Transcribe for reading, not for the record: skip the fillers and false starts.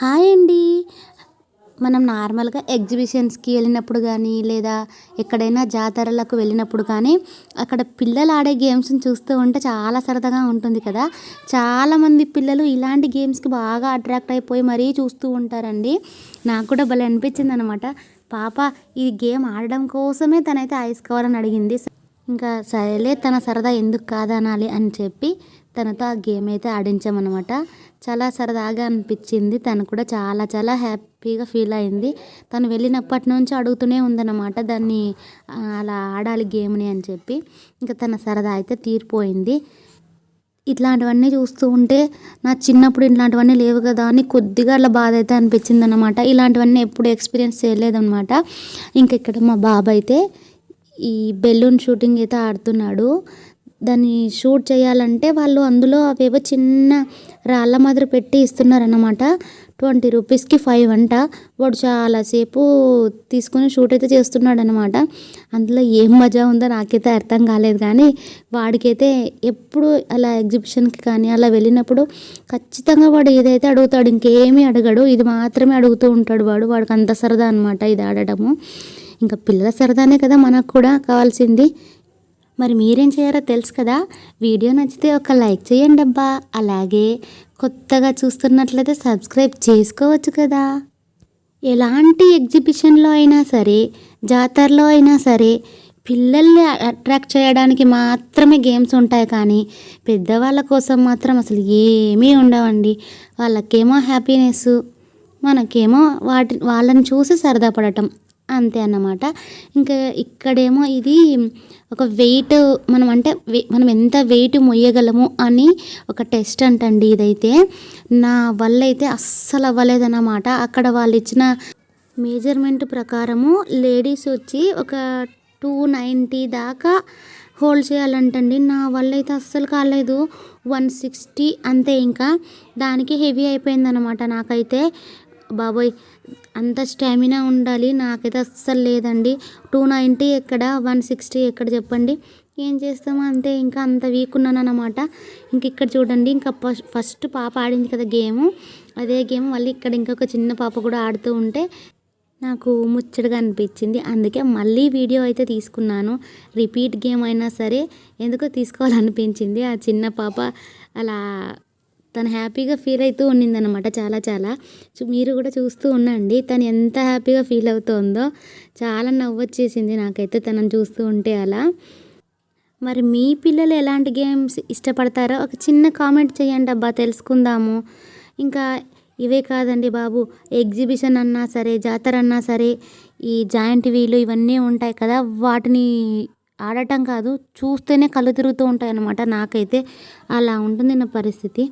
Hi అండి. మనం నార్మల్‌గా ఎగ్జిబిషన్స్‌కి వెళ్ళినప్పుడు గానీ, లేదా ఎక్కడైనా జాతరలకు వెళ్ళినప్పుడు కానీ, అక్కడ పిల్లలు ఆడే గేమ్స్‌ని చూస్తూ ఉంటే చాలా సరదాగా ఉంటుంది కదా! చాలామంది పిల్లలు ఇలాంటి గేమ్స్‌కి బాగా అట్రాక్ట్ అయిపోయి మరీ చూస్తూ ఉంటారండి. నాకు కూడా భలే అనిపించిందనమాట. పాప ఈ గేమ్ ఆడడం కోసమే తనైతే ఐస్ కవర్ అని అడిగింది. ఇంకా సరేలే తన సరదా ఎందుకు కాదనాలి అని చెప్పి తనతో ఆ గేమ్ అయితే ఆడించామనమాట. చాలా సరదాగా అనిపించింది. తను కూడా చాలా చాలా హ్యాపీగా ఫీల్ అయింది. తను వెళ్ళినప్పటి నుంచి అడుగుతూనే ఉందన్నమాట దాన్ని అలా ఆడాలి గేమ్‌ని అని చెప్పి. ఇంకా తన సరదా అయితే తీరిపోయింది. ఇట్లాంటివన్నీ చూస్తూ ఉంటే నా చిన్నప్పుడు ఇట్లాంటివన్నీ లేవు కదా అని కొద్దిగా అలా బాధ అయితే అనిపించిందనమాట. ఇలాంటివన్నీ ఎప్పుడు ఎక్స్‌పీరియన్స్ చేయలేదనమాట. ఇంక ఇక్కడ మా బాబైతే ఈ బెలూన్ షూటింగ్ అయితే ఆడుతున్నాడు. దాన్ని షూట్ చేయాలంటే వాళ్ళు అందులో అవేవో చిన్న రాళ్ళ మాదిరి పెట్టి ఇస్తున్నారన్నమాట. 20 రూపీస్‌కి 5 అంట. వాడు చాలాసేపు తీసుకొని షూట్ అయితే చేస్తున్నాడనమాట. అందులో ఏం మజా ఉందో నాకైతే అర్థం కాలేదు కానీ, వాడికైతే ఎప్పుడు అలా ఎగ్జిబిషన్‌కి కానీ అలా వెళ్ళినప్పుడు ఖచ్చితంగా వాడు ఏదైతే అడుగుతాడు ఇంకేమీ అడగడు. ఇది మాత్రమే అడుగుతూ ఉంటాడు వాడు. వాడికి అంత సరదా అనమాట ఇది ఆడడము. ఇంకా పిల్లల సరదానే కదా మనకు కూడా కావాల్సింది. మరి మీరేం చేయారో తెలుసు కదా! వీడియో నచ్చితే ఒక లైక్ చేయండి అబ్బా! అలాగే కొత్తగా చూస్తున్నట్లయితే సబ్స్క్రైబ్ చేసుకోవచ్చు కదా! ఎలాంటి ఎగ్జిబిషన్‌లో అయినా సరే, జాతరలో అయినా సరే పిల్లల్ని అట్రాక్ట్ చేయడానికి మాత్రమే గేమ్స్ ఉంటాయి కానీ, పెద్దవాళ్ళ కోసం మాత్రం అసలు ఏమీ ఉండవండి. వాళ్ళకేమో హ్యాపీనెస్సు, మనకేమో వాళ్ళని చూసి సరదా పడటం. అంతే అన్నమాట. ఇంకా ఇక్కడేమో ఇది ఒక వెయిట్ మనం అంటే మనం ఎంత వెయిట్ మొయ్యగలము అని ఒక టెస్ట్ అంటండి ఇదైతే. నా వల్ల అయితే అస్సలు అవ్వలేదన్నమాట. అక్కడ వాళ్ళు ఇచ్చిన మెజర్మెంట్ ప్రకారము లేడీస్ వచ్చి ఒక 290 దాకా హోల్డ్ చేయాలంటండి. నా వల్ల అయితే అస్సలు కాలేదు. 160 అంతే ఇంకా. దానికి హెవీ అయిపోయిందనమాట నాకైతే. బాబోయ్! అంత స్టామినా ఉండాలి. నాకైతే అస్సలు లేదండి. 290 ఎక్కడ, 160 ఎక్కడ చెప్పండి. ఏం చేస్తామో అంతే ఇంకా అంత వీక్ ఉన్నానన్నమాట. ఇంక ఇక్కడ చూడండి ఇంకా ఫస్ట్ పాప ఆడింది కదా గేము. అదే గేమ్ మళ్ళీ ఇక్కడ ఇంకొక చిన్న పాప కూడా ఆడుతూ ఉంటే నాకు ముచ్చటగా అనిపించింది. అందుకే మళ్ళీ వీడియో అయితే తీసుకున్నాను. రిపీట్ గేమ్ అయినా సరే ఎందుకో తీసుకోవాలనిపించింది. ఆ చిన్న పాప అలా తను హ్యాపీగా ఫీల్ అవుతూ ఉన్నిందనమాట చాలా చాలా. మీరు కూడా చూస్తూ ఉండండి తను ఎంత హ్యాపీగా ఫీల్ అవుతుందో. చాలా నవ్వొచ్చేసింది నాకైతే తనని చూస్తూ ఉంటే అలా. మరి మీ పిల్లలు ఎలాంటి గేమ్స్ ఇష్టపడతారో ఒక చిన్న కామెంట్ చేయండి అబ్బా తెలుసుకుందాము. ఇంకా ఇవే కాదండి బాబు, ఎగ్జిబిషన్ అన్నా సరే, జాతర అన్నా సరే, ఈ జాయింట్ వీలు ఇవన్నీ ఉంటాయి కదా, వాటిని ఆడటం కాదు చూస్తేనే కళ్ళు తిరుగుతూ ఉంటాయన్నమాట. నాకైతే అలా ఉంటుంది నా పరిస్థితి.